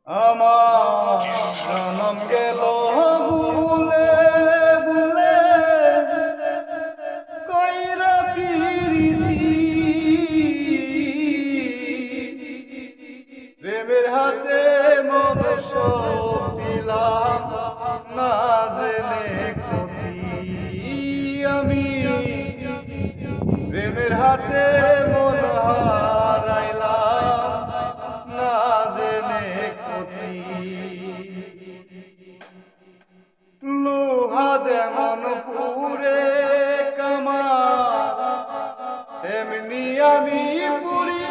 আমার জনম গেল ভুলে ভুলে কইরা পিরিতি প্রেমের হাতে মন সপিলাম না জেনে ক্ষতি আমি প্রেমের হাতে মন হারাইলাম না জেনে ক্ষতি লোহা যেমন পুরে কামা এমনি আমি পুরি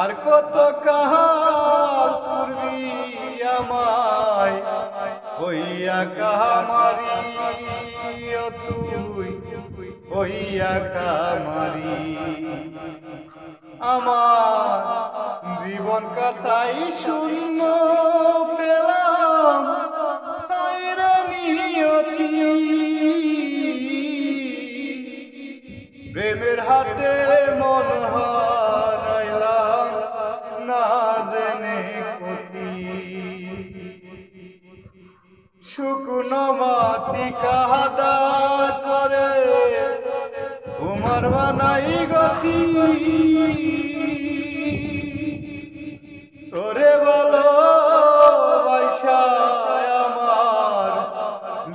আর কত কাহার পুরবি আমায় হইয়া কামারি ও তুই হইয়া কামারি আমার জীবন কথাই শূন্য পেলাম নিয়তি প্রেমের হাতে মন হারাইলাম না জেনে ক্ষতি শুকনো মাটি কাদা করে তোমার বানাই গতি তোরে বলো বাইশা আমার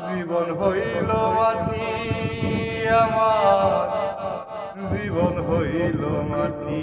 জীবন হইল মাটি আমার জীবন হইল মাটি।